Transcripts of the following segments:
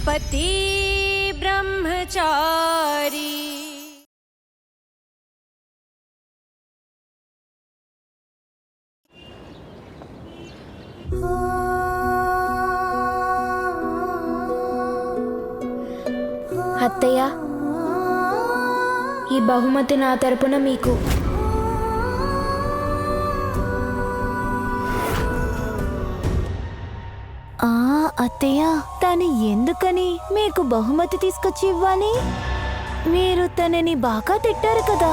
पति ब्रह्मचारी। అత్తయ్య, ఈ బహుమతి నా తరపున మీకు. అత్తయ్య, తను ఎందుకని మీకు బహుమతి తీసుకొచ్చి ఇవ్వాలి? మీరు తనని బాగా తిట్టారు కదా.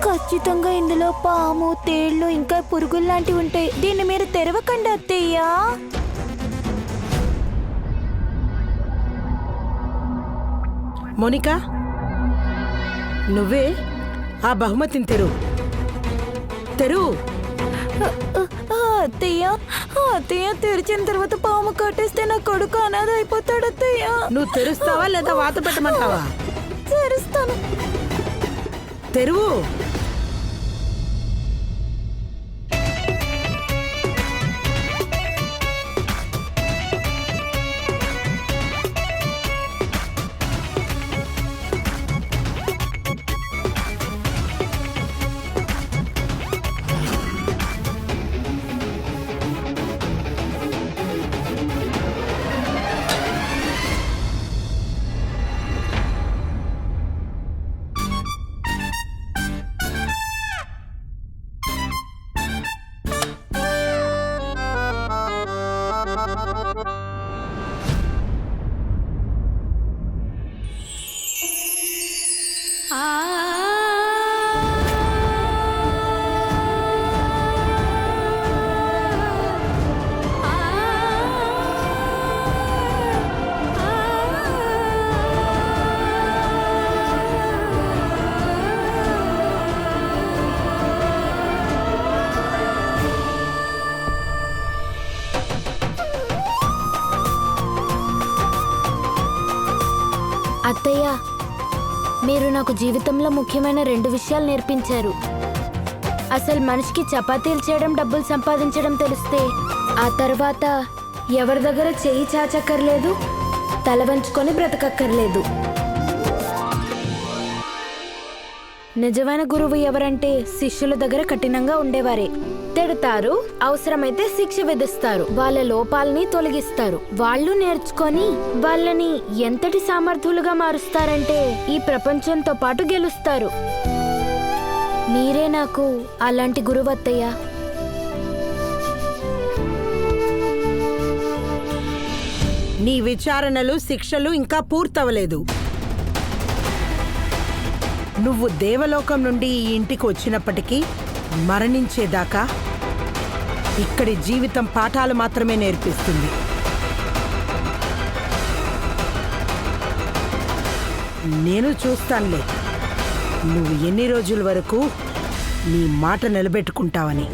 ఖచ్చితంగా ఇందులో పాము, తేళ్లు ఇంకా పురుగులు లాంటివి ఉంటాయి. దీన్ని మీరు తెరవకండి అత్తయ్య. మోనికా, నువ్వే ఆ బహుమతిని తెరు. అత్తయ్య తెరిచిన తర్వాత పాము కట్టేస్తే నా కొడుకు అనాథ అయిపోతాడు అత్తయ్య. నువ్వు తెరుస్తావా లేదా వాత పెట్టమంటావా? తెరుస్తాను. తెరువు. అత్తయ్య, మీరు నాకు జీవితంలో ముఖ్యమైన 2 విషయాలు నేర్పించారు. అసలు మనిషికి చపాతీలు చేయడం, డబ్బులు సంపాదించడం తెలిస్తే ఆ తర్వాత ఎవరి దగ్గర చెయ్యి చాచక్కర్లేదు, తల వంచుకొని బ్రతకక్కర్లేదు. నిజమైన గురువు ఎవరంటే శిష్యుల దగ్గర కఠినంగా ఉండేవారే. తిడతారు, అవసరమైతే శిక్ష విధిస్తారు, వాళ్ళ లోపాలని తొలగిస్తారు. వాళ్ళు నేర్చుకొని వాళ్ళని ఎంతటి సామర్థ్యులుగా మారుస్తారంటే ఈ ప్రపంచంతో పాటు గెలుస్తారు. మీరే నాకు అలాంటి గురువు అత్తయ్య. నీ విచారణలు, శిక్షలు ఇంకా పూర్తవలేదు. నువ్వు దేవలోకం నుండి ఈ ఇంటికి వచ్చినప్పటికీ మరణించేదాకా ఇక్కడి జీవితం పాఠాలు మాత్రమే నేర్పిస్తుంది. నేను చూస్తానులే నువ్వు ఎన్ని రోజుల వరకు నీ మాట నిలబెట్టుకుంటావని.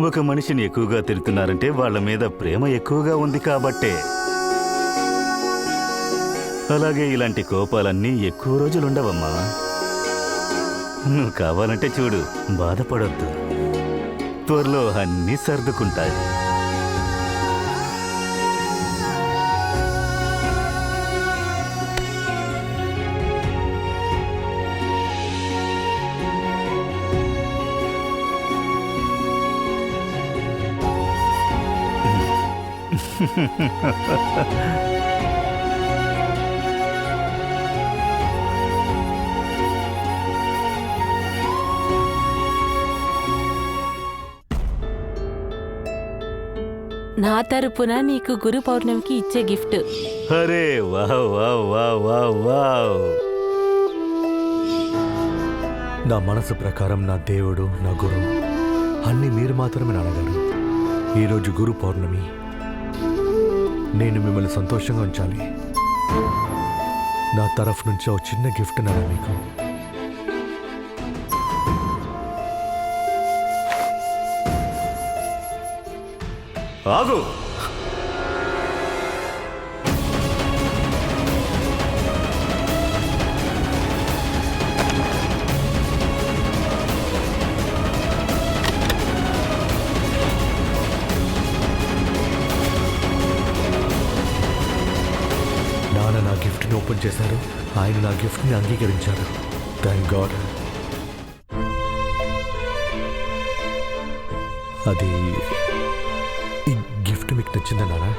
ఒక మనిషిని ఎక్కువగా తిరుగుతున్నారంటే వాళ్ళ మీద ప్రేమ ఎక్కువగా ఉంది కాబట్టే. అలాగే ఇలాంటి కోపాలన్నీ ఎక్కువ రోజులుండవమ్మా. నువ్వు కావాలంటే చూడు, బాధపడొద్దు, త్వరలో అన్నీ సర్దుకుంటాయి. నా తరపున నీకు గురు పౌర్ణమికి ఇచ్చే గిఫ్ట్. అరే wow wow wow wow wow. నా మనసు ప్రకారం నా దేవుడు, నా గురువు అన్నీ మీరు మాత్రమే నాన్నగారు. ఈరోజు గురు పౌర్ణమి. నేను మిమ్మల్ని సంతోషంగా ఉంచాలి. నా తరఫు నుంచి ఒక చిన్న గిఫ్ట్ నాన్న మీకు. ఆగు. నాన్న నా గిఫ్ట్ని ఓపెన్ చేశారు. ఆయన నా గిఫ్ట్ని అంగీకరించారు. Thank God. అది ఈ గిఫ్ట్ మీకు నచ్చిందా నాన్న?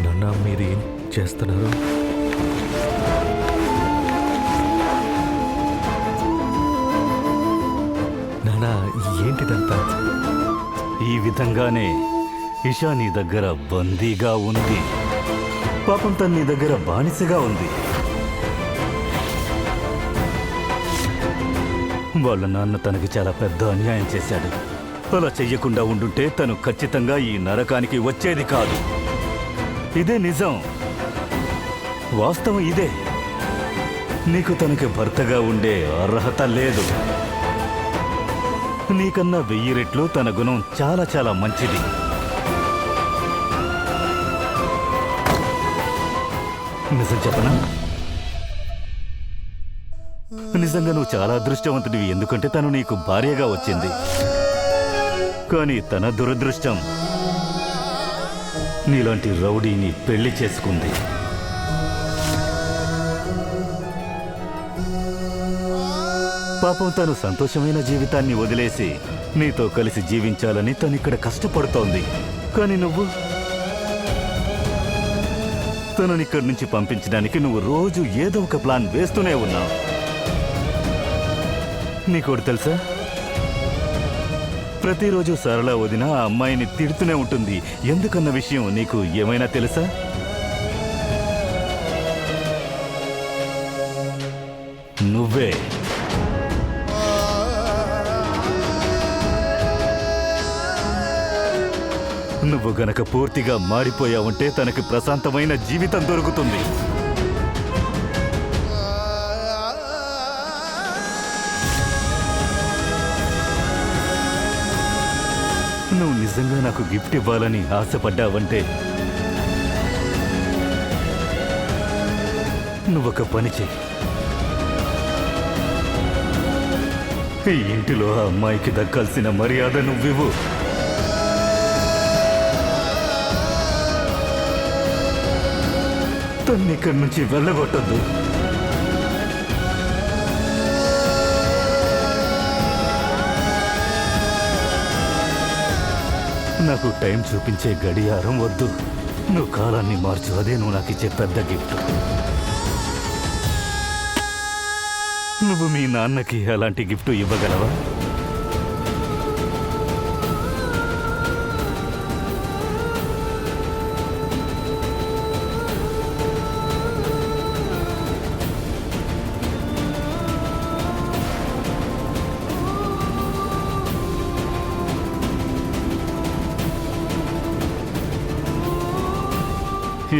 నాన్న మీరు ఏం చేస్తున్నారు? నాన్న ఏంటిదంతా? ఈ విధంగానే ఇషా నీ దగ్గర బందీగా ఉంది. పాపం తను నీ దగ్గర బానిసగా ఉంది. వాళ్ళ నాన్న తనకి చాలా పెద్ద అన్యాయం చేశాడు. అలా చెయ్యకుండా ఉండుంటే తను ఖచ్చితంగా ఈ నరకానికి వచ్చేది కాదు. ఇదే నిజం, వాస్తవం ఇదే. నీకు తనకి భర్తగా ఉండే అర్హత లేదు. నీకన్నా 1000 రెట్లు తన గుణం చాలా చాలా మంచిది. నిజం చెప్పనా? నిజంగా నువ్వు చాలా అదృష్టవంతుడివి. ఎందుకంటే తను నీకు భార్యగా వచ్చింది. కానీ తన దురదృష్టం నీలాంటి రౌడీని పెళ్లి చేసుకుంది. పాపం తను సంతోషమైన జీవితాన్ని వదిలేసి నీతో కలిసి జీవించాలని తను ఇక్కడ కష్టపడుతోంది. కానీ నువ్వు తనని ఇక్కడి నుంచి పంపించడానికి నువ్వు రోజు ఏదో ఒక ప్లాన్ వేస్తూనే ఉన్నావు. నీకోటి తెలుసా? ప్రతిరోజు సరళ వదిన ఆ అమ్మాయిని తిడుతూనే ఉంటుంది. ఎందుకన్న విషయం నీకు ఏమైనా తెలుసా? నువ్వే. నువ్వు గనక పూర్తిగా మారిపోయావంటే తనకి ప్రశాంతమైన జీవితం దొరుకుతుంది. నువ్వు నిజంగా నాకు గిఫ్ట్ ఇవ్వాలని ఆశపడ్డావంటే నువ్వొక పని చెయ్యి. ఈ ఇంటిలో ఆ అమ్మాయికి దక్కాల్సిన మర్యాద నువ్వివ్వు. తన్ని ఇక్కడి నుంచి వెళ్ళగొట్టద్దు. నాకు టైం చూపించే గడియారం వద్దు. నువ్వు కాలాన్ని మార్చు. అదే నువ్వు నాకు ఇచ్చే పెద్ద గిఫ్ట్. నువ్వు మీ నాన్నకి అలాంటి గిఫ్ట్ ఇవ్వగలవా?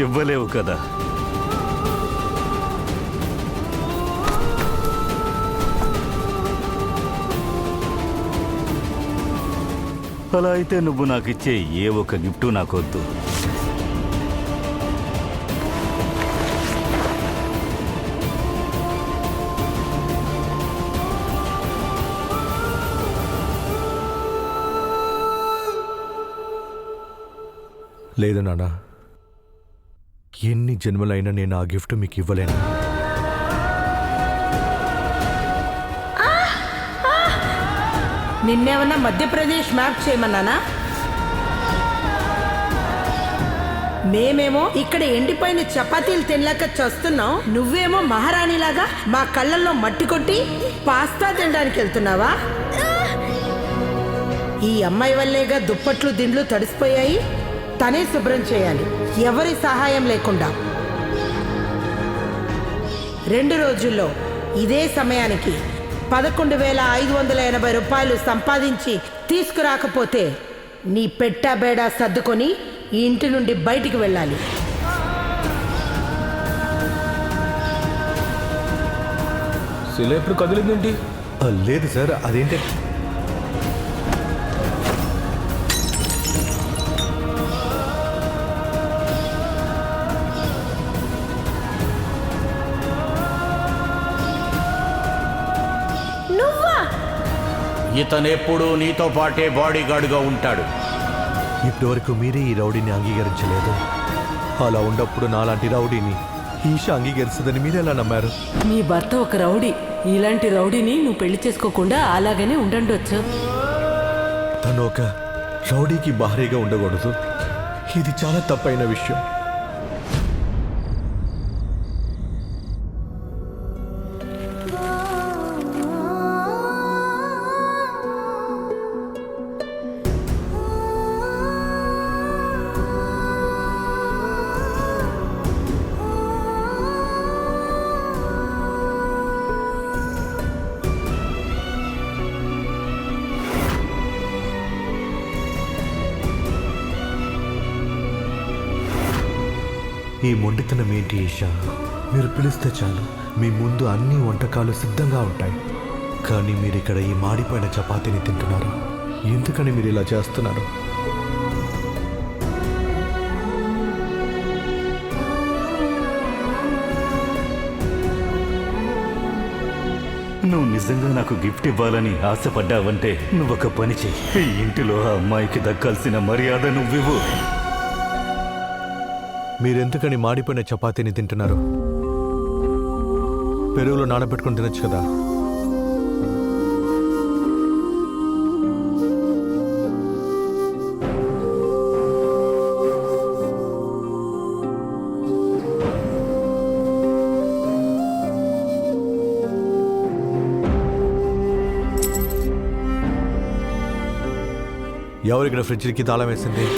ఇవ్వలేవు కదా. అలా అయితే నువ్వు నాకిచ్చే ఏ ఒక్క గిఫ్ట్ నాకొద్దు. లేదు నాన్న, ఎన్ని జన్మలైనా నేను ఆ గిఫ్ట్ మీకు ఇవ్వలేను. నిన్నేమన్నా మధ్యప్రదేశ్ మ్యాప్ చేయమన్నానా? మేమేమో ఇక్కడ ఎండిపోయిన చపాతీలు తినలేక చస్తున్నాం, నువ్వేమో మహారాణిలాగా మా కళ్ళల్లో మట్టి కొట్టి పాస్తా తినడానికి వెళ్తున్నావా? ఈ అమ్మాయి వల్లేగా దుప్పట్లు దిండ్లు తడిసిపోయాయి, తనే శుభ్రం చేయాలి, ఎవరి సహాయం లేకుండా. 2 రోజుల్లో ఇదే సమయానికి 11,580 రూపాయలు సంపాదించి తీసుకురాకపోతే నీ పెట్టా బేడా సర్దుకొని ఈ ఇంటి నుండి బయటికి వెళ్ళాలి. శిల ఎప్పుడు కదిలిందేంటి? లేదు సార్, అదేంటి ఇతనెప్పుడూ నీతో పాటే బాడీ గార్డుగా ఉంటాడు. ఇప్పటివరకు మీరే ఈ రౌడీని అంగీకరించలేదు. అలా ఉన్నప్పుడు నాలాంటి రౌడీని ఈషా అంగీకరిస్తుందని మీరెలా నమ్మారు? నీ భర్త ఒక రౌడీ. ఇలాంటి రౌడీని నువ్వు పెళ్లి చేసుకోకుండా అలాగనే ఉండండొచ్చు. తను ఒక రౌడీకి భారీగా ఉండకూడదు. ఇది చాలా తప్పైన విషయం. ఈ మొండితనం ఏంటి ఈషా? మీరు పిలిస్తే చాలు, మీ ముందు అన్ని వంటకాలు సిద్ధంగా ఉంటాయి. కానీ మీరు ఇక్కడ ఈ మాడిపోయిన చపాతీని తింటున్నారు. ఎందుకని మీరు ఇలా చేస్తున్నారు? నువ్వు నిజంగా నాకు గిఫ్ట్ ఇవ్వాలని ఆశపడ్డావంటే నువ్వొక పని చెయ్యి. ఈ ఇంటిలో ఆ అమ్మాయికి దక్కాల్సిన మర్యాద నువ్వివ్వు. మీరెందుకని మాడిపోయిన చపాతీని తింటున్నారు? పెరుగులో నానబెట్టుకుని తినొచ్చు కదా. ఎవరు ఇక్కడ ఫ్రిడ్జ్కి తాళం వేసింది?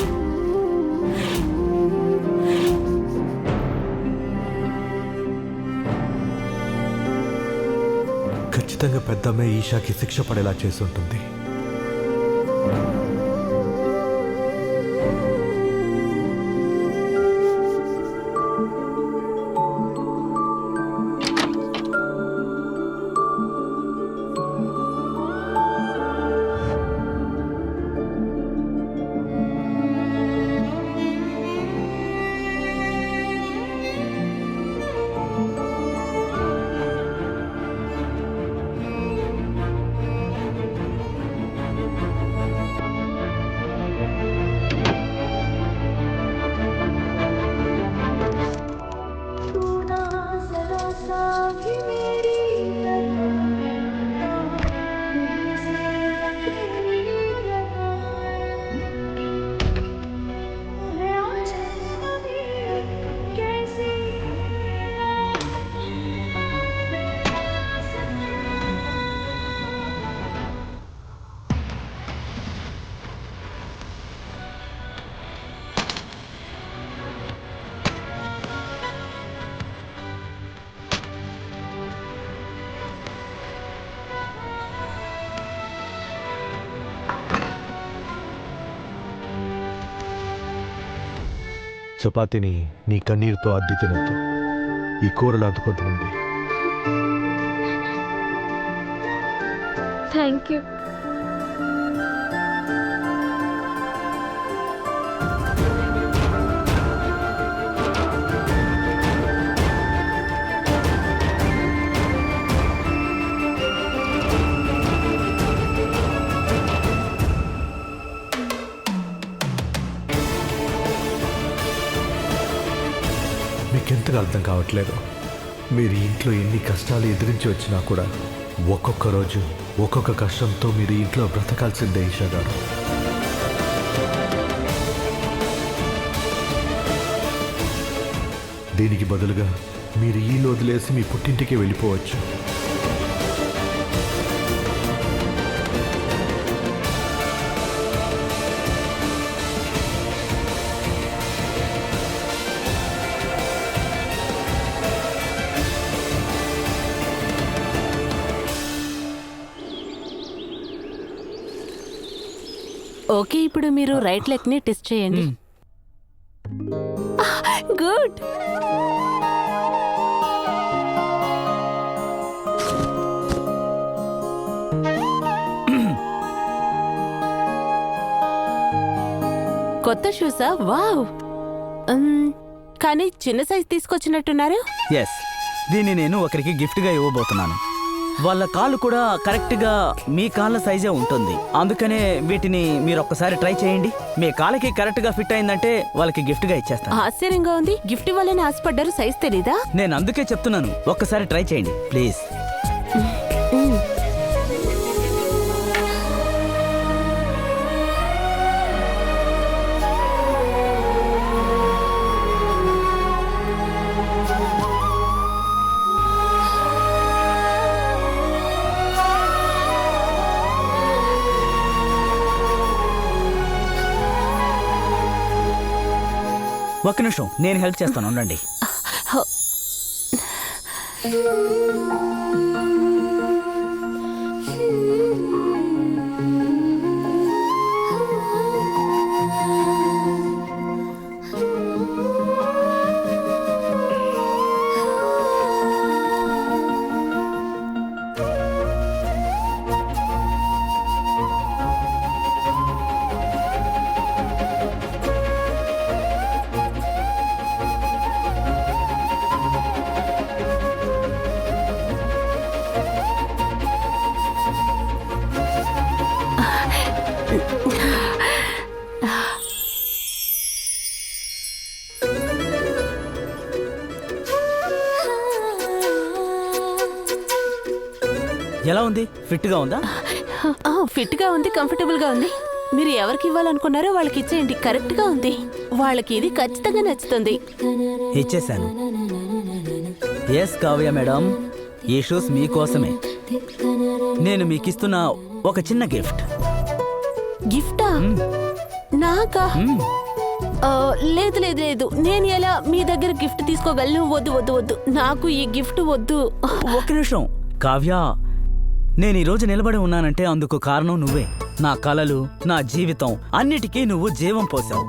ఖచ్చితంగా పెద్దమ్మే ఈషాకి శిక్ష పడేలా చేసి ఉంటుంది. చపాతీని నీ కన్నీరుతో అద్ది తినద్దు. ఈ కూరలు అద్దుకుంటుంది. Thank you. మీకెంతగా అర్థం కావట్లేదు. మీరు ఇంట్లో ఎన్ని కష్టాలు ఎదిరించి వచ్చినా కూడా ఒక్కొక్క రోజు ఒక్కొక్క కష్టంతో మీరు ఇంట్లో బ్రతకాల్సిందే ఈషా గారు. దీనికి బదులుగా మీరు ఈ ఇల్లు వదిలేసి మీ పుట్టింటికి వెళ్ళిపోవచ్చు. ఓకే, ఇప్పుడు మీరు రైట్ లెగ్ ని టెస్ట్ చేయండి. గుడ్. కొత్త షూసా? వావ్. కానీ చిన్న సైజ్ తీసుకొచ్చినట్టున్నారు. ఎస్, దీన్ని నేను ఒకరికి గిఫ్ట్గా ఇవ్వబోతున్నాను. వాళ్ళ కాళ్ళు కూడా కరెక్ట్గా మీ కాళ్ళ సైజే ఉంటుంది. అందుకనే వీటిని మీరు ఒక్కసారి ట్రై చేయండి. మీ కాళ్ళకి కరెక్ట్గా ఫిట్ అయిందంటే వాళ్ళకి గిఫ్ట్గా ఇచ్చేస్తాను. ఆశ్చర్యంగా ఉంది. గిఫ్ట్ ఇవ్వాలని ఆశపడ్డారు, సైజ్ తెలీదా? నేను అందుకే చెప్తున్నాను, ఒక్కసారి ట్రై చేయండి ప్లీజ్. ఒక్క నిమిషం, నేను హెల్ప్ చేస్తాను, ఉండండి. ఎలా ఉంది? ఫిట్గా ఉందా? ఫిట్ గా ఉంది, కంఫర్టబుల్ గా ఉంది. మీరు ఎవరికి ఇవ్వాలనుకున్నారో వాళ్ళకి ఇచ్చేయండి. కరెక్ట్ గా ఉంది. వాళ్ళకి ఇది ఖచ్చితంగా నచ్చుతుంది. ఇచ్చేశాను. ఎస్ కావ్య మేడం, ఈ షూస్ మీకోసమే. నేను మీకిస్తున్న ఒక చిన్న గిఫ్ట్. గిఫ్టా? నాకా? లేదు లేదు లేదు, నేను ఎలా మీ దగ్గర గిఫ్ట్ తీసుకోగలను? వద్దు వద్దు వద్దు, నాకు ఈ గిఫ్ట్ వద్దు. ఒక్క నిమిషం కావ్య, నేను ఈరోజు నిలబడి ఉన్నానంటే అందుకు కారణం నువ్వే. నా కలలు, నా జీవితం అన్నిటికీ నువ్వు జీవం పోసావు.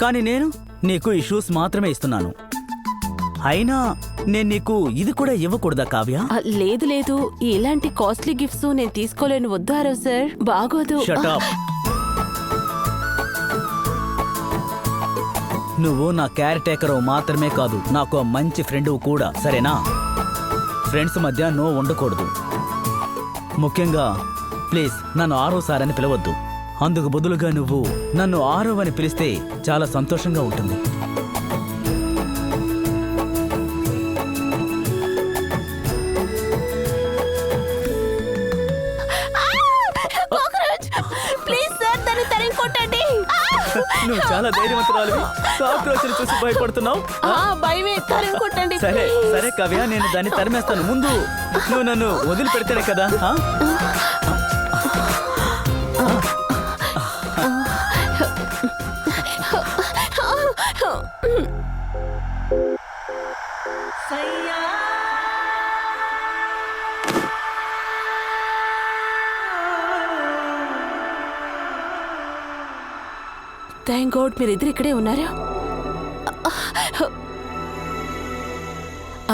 కానీ నేను నీకు ఈ షూస్ మాత్రమే ఇస్తున్నాను. అయినా నేను నీకు ఇది కూడా ఇవ్వకూడదా కావ్య? లేదు లేదు, ఇలాంటి కాస్ట్లీ గిఫ్ట్స్ నేను తీసుకోలేను. వద్దారో సార్, బాగోదు. Shut up. నువ్వు నా కేర్ టేకర్ మాత్రమే కాదు, నాకు మంచి ఫ్రెండ్ కూడా, సరేనా? ఫ్రెండ్స్ మధ్య నో ఉండకూడదు. ముఖ్యంగా ప్లీజ్ నన్ను ఆరో సార్ అని పిలవద్దు. అందుకు బదులుగా నువ్వు నన్ను ఆరో అని పిలిస్తే చాలా సంతోషంగా ఉంటుంది. ప్లీజ్ సార్, దాన్ని తరిగి కొట్టండి. నువ్వు చాలా ధైర్యవంతురాలివి. కాక్రోచ్ని చూసి భయపడుతున్నావు. భయమే, తరిగి కొట్టండి. సరే సరే కావ్య, నేను దాన్ని తరిమేస్తాను. ముందు నువ్వు నన్ను వదిలిపెడితేనే కదా. థ్యాంక్ గాడ్ మీరిద్దరు ఇక్కడే ఉన్నారు.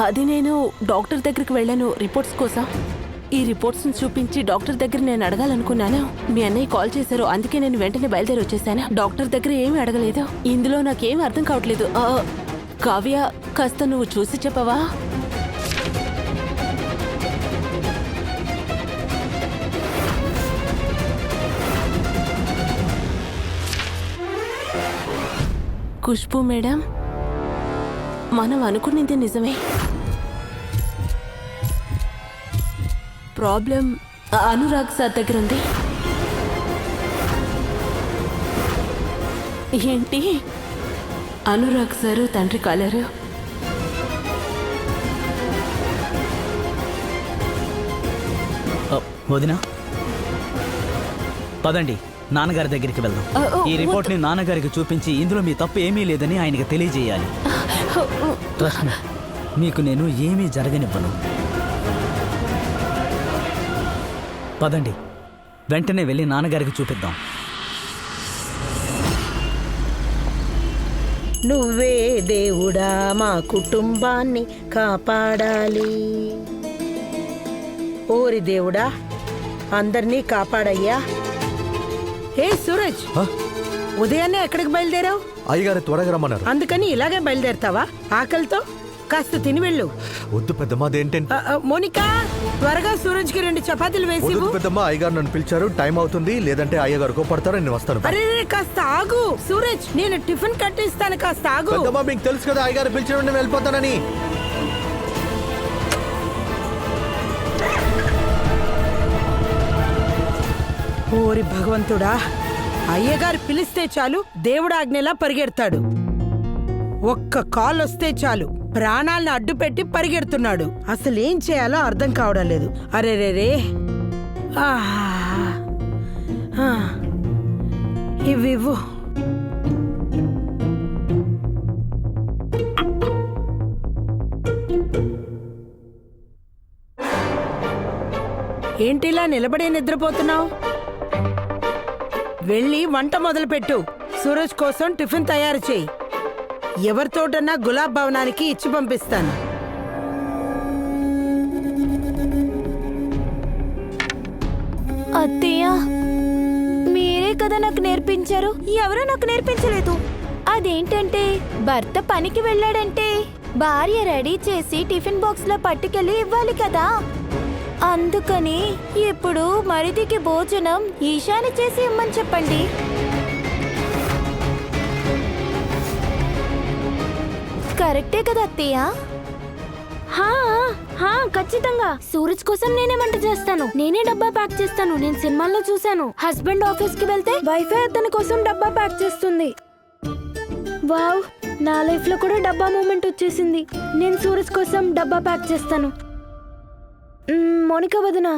అది నేను డాక్టర్ దగ్గరికి వెళ్ళాను రిపోర్ట్స్ కోసం. ఈ రిపోర్ట్స్ చూపించి డాక్టర్ దగ్గర నేను అడగాలనుకున్నాను. మీ అన్నయ్య కాల్ చేశారు, అందుకే నేను వెంటనే బయలుదేరి వచ్చేసాను. డాక్టర్ దగ్గర ఏమీ అడగలేదు. ఇందులో నాకేమీ అర్థం కావట్లేదు. కావ్య, కాస్త నువ్వు చూసి చెప్పవా? ఖుష్బూ మేడం, మనం అనుకున్నది నిజమే. ప్రాబ్లం అనురాగ్ సార్ దగ్గర ఉంది. ఏంటి? అనురాగ్ సారు తండ్రి కాలేరు? వదినా పదండి నాన్నగారి దగ్గరికి వెళ్దాం. ఈ రిపోర్ట్ని నాన్నగారికి చూపించి ఇందులో మీ తప్పు ఏమీ లేదని ఆయనకి తెలియజేయాలి. ట్రస్ట్ మీ, మీకు నేను ఏమీ జరగనివ్వను. పదండి వెంటనే వెళ్ళి నాన్నగారికి చూపిద్దాం. నువ్వే దేవుడా మా కుటుంబాన్ని కాపాడాలి. ఓరి దేవుడా అందరినీ కాపాడయ్యా. ఏ సూరజ్, హ? ఉదయాన్నే ఎక్కడికి బయలుదేరావు? అయ్యగారు త్వరగా రమ్మన్నారు. అందుకని ఇలాగే బయలుదేరతావా? ఆకలితో కాస్త తిని వెళ్ళు. వద్దు పెద్దమ్మ, అదేంటంటే మోనికా త్వరగా సూరజ్ కి 2 చపాతీలు వేసి వద్దు ఇవ్వు. పెద్దమ్మ, అయ్యగారు నన్ను పిలిచారు, టైం అవుతుంది, లేదంటే అయ్యగారు కోపడతారు, నేను వస్తాను. అరే కాస్త ఆగు సూరజ్, నేను టిఫిన్ కట్టిస్తాను, కాస్త ఆగు. పెద్దమ్మ మీకు తెలుసు కదా అయ్యగారు పిలిచారు, నేను వెళ్ళిపోతానని. ఓరి భగవంతుడా, అయ్యగారు పిలిస్తే చాలు దేవుడు ఆజ్ఞలా పరిగెడతాడు. ఒక్క కాల్ వస్తే చాలు ప్రాణాలను అడ్డు పెట్టి పరిగెడుతున్నాడు. అసలు ఏం చేయాలో అర్థం కావడం లేదు. అరే రే రే, ఇవ్వు. ఏంటిలా నిలబడే నిద్రపోతున్నావు? వెళ్ళి వంట మొదలుపెట్టు. సూరజ్ కోసం టిఫిన్ తయారు చేయి. ఎవరితోటన్నా గులాబ్ భవనానికి ఇచ్చి పంపిస్తాను. అత్తయ్య మీరే కదా నాకు నేర్పించారు, ఎవరూ నాకు నేర్పించలేదు. అదేంటంటే భర్త పనికి వెళ్ళాడంటే భార్య రెడీ చేసి టిఫిన్ బాక్స్ లో పట్టుకెళ్ళి ఇవ్వాలి కదా. అందుకని ఇప్పుడు మరిదికి భోజనం ఈశాని చేసి ఇమ్మని చెప్పండి. కరెక్టే కదా అత్తయ్య? ఖచ్చితంగా. సూరజ్ కోసం నేనే వంట చేస్తాను, నేనే డబ్బా ప్యాక్ చేస్తాను. నేను సినిమాల్లో చూశాను, హస్బెండ్ ఆఫీస్ కి వెళ్తే వైఫై అతని కోసం డబ్బా ప్యాక్ చేస్తుంది. వావ్, నా లైఫ్ లో కూడా డబ్బా మూమెంట్ వచ్చేసింది. నేను సూరజ్ కోసం డబ్బా ప్యాక్ చేస్తాను. మోనికా వదిన,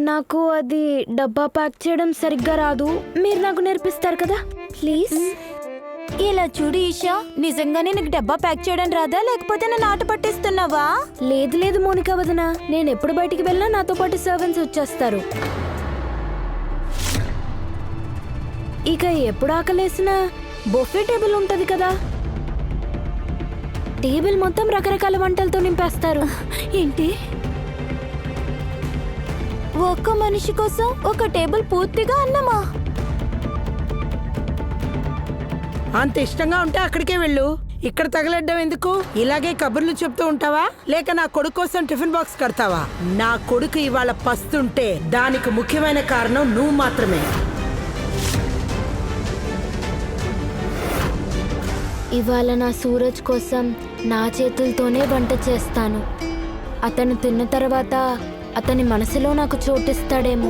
నాకు అది డబ్బా ప్యాక్ చేయడం సరిగ్గా రాదు, మీరు నాకు నేర్పిస్తారు కదా ప్లీజ్. ఇలా చూడు ఈషా, నిజంగానే నీకు డబ్బా ప్యాక్ చేయడం రాదా, లేకపోతే నన్ను ఆట పట్టిస్తున్నావా? లేదు లేదు మోనికా వదిన, నేను ఎప్పుడు బయటికి వెళ్ళినా నాతో పాటు సర్వెంట్స్ వచ్చేస్తారు. ఇక ఎప్పుడు ఆకలేసినా బొఫే టేబుల్ ఉంటది కదా, టేబుల్ మొత్తం రకరకాల వంటలతో నింపేస్తారు. ఏంటి, ఒక్క మనిషి కోసం ఒక టేబుల్ పూర్తిగా అన్నమా? అంత ఇష్టంగా ఉంటే అక్కడికే వెళ్ళు. ఇక్కడ తగలడ్డం ఎందుకు? ఇలాగే కబుర్లు చెప్తూ ఉంటావా, లేక నా కొడుకు కోసం టిఫిన్ బాక్స్ కడతావా? నా కొడుకు ఇవాళ పస్తుంటే దానికి ముఖ్యమైన కారణం నువ్వు మాత్రమే. ఇవాళ నా సూరజ్ కోసం నా చేతులతోనే వంట చేస్తాను. అతను తిన్న తర్వాత అతని మనసులో నాకు చోటిస్తాడేమో.